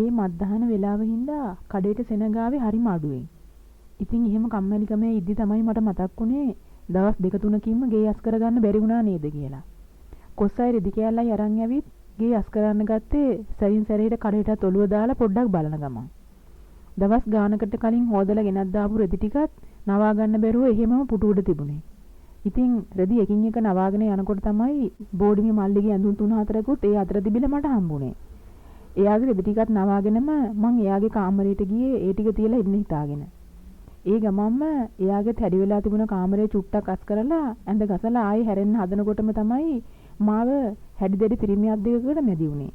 ඒ මත්දහන වෙලාව හින්දා කඩේට සෙනගාවේ හරිම අඩුවෙන්. ඉතින් එහෙම කම්මැලිකමේ ඉද්දි තමයි මට මතක් වුණේ දවස් 2-3කින්ම ගේ අස් කරගන්න බැරි වුණා නේද කියලා. කොස්සයි රෙදි කෑල්ලයි අරන් ඇවිත් ගේ අස් කරන්න ගත්තේ සරින් සැරේට කඩේටත් ඔළුව දාලා පොඩ්ඩක් බලන ගමන්. දවස් ගානකට කලින් හොදලා ගෙනත් දාපු රෙදි ටිකත් නවා ගන්න බැරුව එහෙමම පුටු උඩ තිබුණේ. ඉතින් රෙදි එකින් එක නවාගෙන යනකොට තමයි බෝඩිමේ මල්ලිගේ ඇඳුම් 3-4කුත් ඒ අතර තිබිලා මට හම්බුනේ. එයාගේ රෙදි ටිකත් නවාගෙනම මං එයාගේ කාමරයට ගියේ ඒ ටික තියලා ඉන්න හිතාගෙන. ඒ ගමම්ම එයාගේ තැඩි වෙලා තිබුණ කාමරේ චුට්ටක් අස් කරලා ඇඳ ගසලා ආයි හැරෙන්න හදනකොටම තමයි මාව හැඩි දෙඩි පිරිමියක් දෙකකට මැදි වුණේ.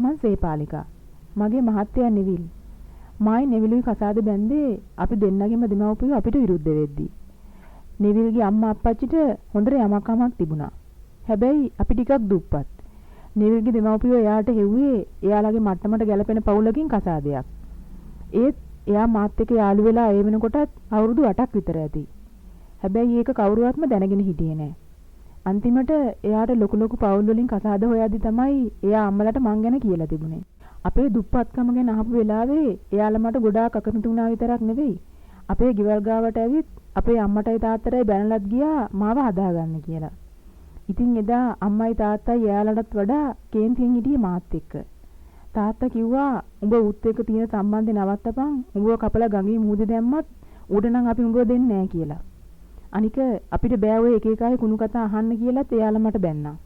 මං සේපාලිකා. මගේ මහත්තයා නෙවිල්. මායි නෙවිලුයි කසාද බැන්දේ අපි දෙන්නගෙම දෙමව්පියෝ අපිට විරුද්ධ වෙද්දී. නෙවිල්ගේ අම්මා අප්පච්චිට හොඳට යමක් තිබුණා. හැබැයි අපි ටිකක් දුප්පත්. නෙවිල්ගේ දෙමව්පියෝ එයාට හෙව්වේ එයාලගේ මට්ටමට ගැලපෙන පවුලකින් කසාදයක්. ඒත් එයා මාත් එක්ක යාළු වෙලා ඒ වෙනකොටත් අවුරුදු 8ක් විතර ඇති. හැබැයි ඒක කවුරුවත්ම දැනගෙන හිටියේ නෑ. අන්තිමට එයාට ලොකු පවුල් වලින් කසාද හොයද්දි තමයි එයා අම්මලාට මං ගැන කියලා තිබුණේ. අපේ දුප්පත්කම ගැන අහපු වෙලාවේ එයාලා මට ගොඩාක් අකමැති වුණා විතරක් නෙවෙයි. අපේ ගෙවල් ගාවට ඇවිත් අපේ අම්මටයි තාත්තටයි බැනලත් ගියා මාව හදාගන්න කියලා. ඉතින් එදා අම්මයි තාත්තයි එයාලටත් වඩා කේන්තියෙන් හිටියේ මාත් එක්ක. තාත්තා කිව්වා උඹ උත් එක්ක තියෙන සම්බන්ධය නවත්තපන්. උඹව කපලා ගඟේ මූදේ දැම්මත් උඩ නම් අපි උඹව දෙන්නේ නැහැ කියලා. අනික අපිට බෑ ඔය එක එකයි කුණු කතා අහන්න කියලාත් එයාලා මට බැන්නා.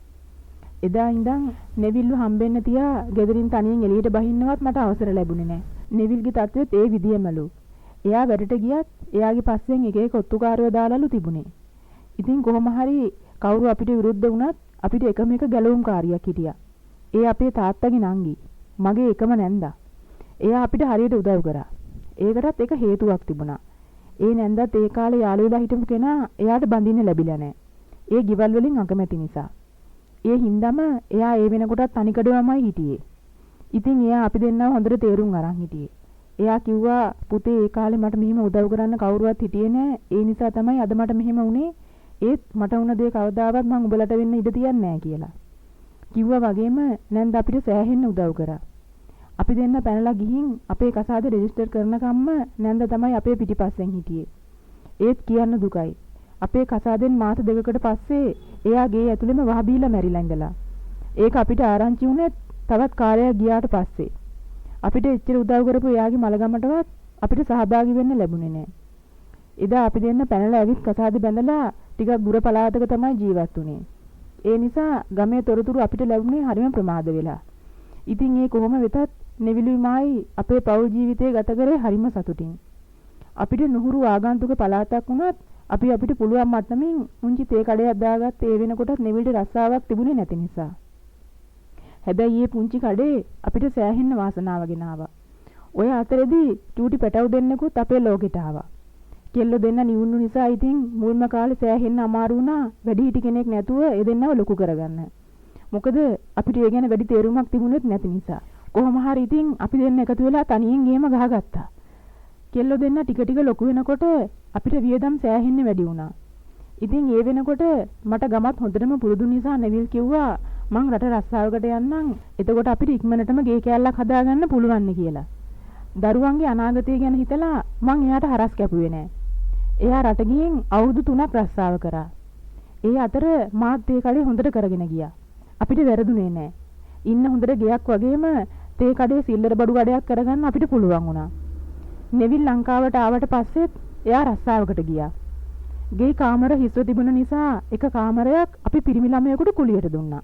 එදා ඉඳන් නෙවිල්ව හම්බෙන්න තියා ගෙදරින් තනියෙන් එළියට බහින්නවත් මට අවසර ලැබුණේ නැහැ. නෙවිල්ගේ තත්ත්වෙත් ඒ විදියමලු. එයා වැඩට ගියත් එයාගේ පස්සෙන් එක එක ඔත්තුකාරයෝ දාලාලු තිබුණේ. ඉතින් කොහොම හරි කවුරු අපිට විරුද්ධ වුණත් අපිට එකම එක ගැලවුම්කාරියක් හිටියා. ඒ අපේ තාත්තගේ නංගි. මගේ එකම නැන්දා. එයා අපිට හරියට උදව් කරා. ඒකටත් එක හේතුවක් තිබුණා. ඒ නැන්දත් ඒ කාලේ යාළු වෙලා හිටපු කෙනා එයාට බඳින්න ලැබිලා නැහැ. ඒ ගෙවල් වලින් අකමැති නිසා. ඒ හින්දාම එයා ඒ වෙනකොටත් තනිකඩවමයි හිටියේ. ඉතින් එයා අපි දෙන්නව හොඳට තේරුම් අරන් හිටියේ. එයා කිව්වා පුතේ ඒ කාලේ මට මෙහෙම උදව් කරන්න කවුරුවත් හිටියේ නැහැ. ඒ නිසා තමයි අද මට මෙහෙම වුනේ. ඒත් මට වුණ දේ කවදාවත් මං උඹලට වෙන්න ඉඩ තියන්නේ නැහැ කියලා. කිව්වා වගේම නැන්ද අපිට සෑහෙන්න උදව් කරා. අපි දෙන්න පැනලා ගිහින් අපේ කසාද රෙජිස්ටර් කරනකම්ම නැන්ද තමයි අපේ පිටිපස්සෙන් හිටියේ. ඒත් කියන්න දුකයි. අපේ කසාදෙන් මාස 2කට පස්සේ එයා ගේ ඇතුළෙම වහ බීලා මැරිලා ඉඳලා. ඒක අපිට ආරංචි වුණේ තවත් කාලයක් ගියාට පස්සේ. අපිට එච්චර උදව් කරපු එයාගේ මලගමටවත් අපිට සහභාගී වෙන්න ලැබුණේ නැහැ. එදා අපි දෙන්න පැනලා ඇවිත් කසාද බැඳලා ටිකක් දුර පළාතක තමයි ජීවත් වුනේ. ඒ නිසා ගමේ තොරතුරු අපිට ලැබුණේ හරිම ප්‍රමාද වෙලා. ඉතින් ඒ කොහොම වෙතත් නෙවිලුයි මායි අපේ පෞල් ජීවිතේ ගත කරේ හරිම සතුටින්. අපිට නුහුරු ආගන්තුක පළාතක් වුණත් අපි අපිට පුළුවන් මට්ටමින් මුංචි තේ කඩයක් දාගත්ත ඒ වෙනකොටත් නෙවිල්ට රස්සාවක් තිබුණේ නැති නිසා. හැබැයි මේ පුංචි කඩේ අපිට සෑහෙන්න වාසනාව ගෙනාවා. ඔය අතරේදී චූටි පැටවු දෙන්නෙකුත් අපේ ලෝකෙට ආවා. කෙල්ලෝ දෙන්න නිවුණු නිසා ඉතින් මුල්ම කාලේ සෑහෙන්න අමාරු වුණා වැඩිහිටි කෙනෙක් නැතුව ඒ දෙන්නව ලොකු කරගන්න. මොකද අපිට ඒ ගැන වැඩි තේරුමක් තිබුණෙත් නැති නිසා. කොහොම හරි ඉතින් අපි දෙන්න එකතු වෙලා තනියෙන් ගේම ගහගත්තා. කෙල්ලෝ දෙන්න ටික ටික ලොකු වෙනකොට අපිට වියදම් සෑහෙන්න වැඩි වුණා. ඉතින් ඒ වෙනකොට මට ගමත් හොඳටම පුරුදු නිසා නෙවිල් කිව්වා මං රට රස්සාවකට යන්නම්. එතකොට අපිට ඉක්මනටම ගේ කෑල්ලක් හදාගන්න පුළුවන් කියලා. දරුවන්ගේ අනාගතය ගැන හිතලා මං එයාට හරස් කැපුවේ නෑ. එයා රට ගිහින් අවුරුදු 3ක් රස්සාව කරා. ඒ අතර මාත් ඒ කඩේ හොඳට කරගෙන ගියා. අපිට වැරදුනේ නෑ. ඉන්න හොඳට ගෙයක් වගේම තේ කඩේ සිල්ලර බඩු කඩයක් කරගන්න අපිට පුළුවන් වුණා. නෙවිල් ලංකාවට ආවට පස්සෙත් එයා රස්සාවකට ගියා. ගේ කාමර හිස්ව තිබුණ නිසා එක කාමරයක් අපි පිරිමි ළමයෙකුට කුලියට දුන්නා.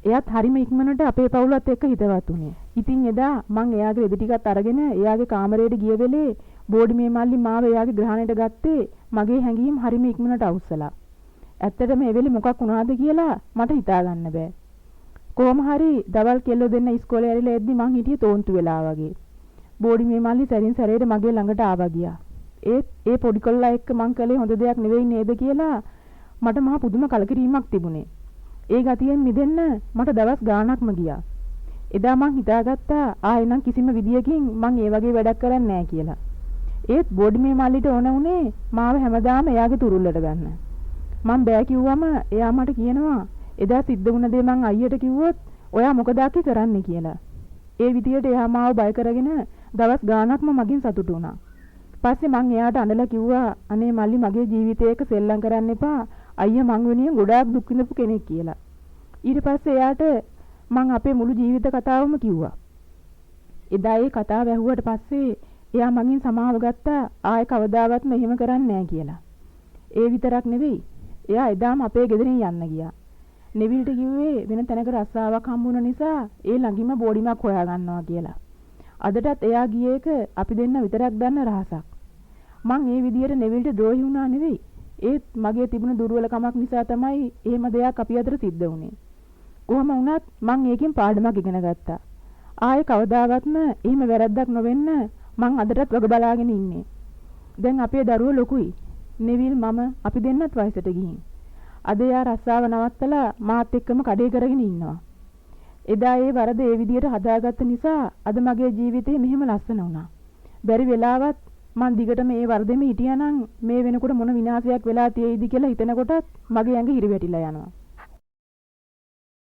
එයාත් හරිම ඉක්මනට අපේ පවුලත් එක්ක හිතවත් වුණේ. ඉතින් එදා මං එයාගේ රෙදි ටිකත් අරගෙන එයාගේ කාමරයට ගිය වෙලේ බෝඩිමේ මල්ලි මාව එයාගේ ග්‍රහණයට ගත්තේ මගේ හැඟීම් හරිම ඉක්මනට අවුස්සලා. ඇත්තටම ඒ වෙලේ මොකක් වුණාද කියලා මට හිතා ගන්න බෑ. කොහොම හරි දවල් කෙල්ලෝ දෙන්න ඉස්කෝලේ ඇරිලා එද්දි මං හිටියේ තෝන්තු වෙලා වගේ. බෝඩිමේ මල්ලි සැරින් සැරේට මගේ ළඟට ආවා ගියා. ඒ පොඩි කොල්ලා එක්ක මං කළේ හොඳ දෙයක් නෙවෙයි නේද කියලා මට මහා පුදුම කලකිරීමක් තිබුණේ. ඒ ගතියෙන් මිදෙන්න මට දවස් ගාණක්ම ගියා. එදා මං හිතාගත්තා ආයෙනම් කිසිම විදියකින් මං ඒ වගේ වැඩක් කරන්නේ නැහැ කියලා. ඒත් බෝඩිමේ මල්ලිට ඕන උනේ මාව හැමදාම එයාගේ තුරුල්ලට ගන්න. මං බෑ කිව්වම එයා මට කියනවා එදා සිද්ධ වුණ දේ මං අයියට කිව්වොත් ඔයා මොකද කරන්නේ කියලා. ඒ විදියට එයා මාව බය කරගෙන දවස් ගාණක්ම මගෙන් සතුටු වුණා. පස්සේ මං එයාට අඬලා කිව්වා අනේ මල්ලි මගේ ජීවිතේක සෙල්ලම් කරන්න එපා. අයියා මං වෙනුවෙන් ගොඩාක් දුක් විඳපු කෙනෙක් කියලා. ඊට පස්සේ එයාට මං අපේ මුළු ජීවිත කතාවම කිව්වා. එදා ඒ කතාව ඇහුවට පස්සේ එයා මගෙන් සමාව ගත්තා ආයෙ කවදාවත්ම එහෙම කරන්නේ නැහැ කියලා. ඒ විතරක් නෙවෙයි. එයා එදාම අපේ ගෙදරින් යන්න ගියා. නෙවිල්ට කිව්වේ වෙන තැනක රස්සාවක් හම්බුන නිසා ඒ ළඟින්ම බෝඩිමක් හොයා ගන්නවා කියලා. අදටත් එයා ගියේ එක අපි දෙන්න විතරක් දන්න රහසක්. මං ඒ විදියට නෙවිල්ට ද්‍රෝහි වුණා නෙවෙයි. ඒත් මගේ තිබුණ දුර්වලකමක් නිසා තමයි එහෙම දෙයක් අපි අතර සිද්ධ වුණේ. කොහොම වුණත් මං ඒකෙන් පාඩමක් ඉගෙන ගත්තා. ආයේ කවදාවත්ම එහෙම වැරද්දක් නොවෙන්න මං අදටත් වග බලාගෙන ඉන්නේ. දැන් අපේ දරුවෝ ලොකුයි. නෙවිල් මම අපි දෙන්නත් වයසට ගිහින්. අද එයා රස්සාව නවත්තලා මාත් එක්කම කඩේ කරගෙන ඉන්නවා. එදා ඒ වරද ඒ විදියට හදාගත්ත නිසා අද මගේ ජීවිතේ මෙහෙම ලස්සන වුණා. බැරි වෙලාවත් මං දිගටම මේ වරදෙම හිටියානම් මේ වෙනකොට මොන විනාශයක් වෙලා තියෙයිද කියලා හිතනකොටත් මගේ ඇඟ හිරි වැටිලා යනවා.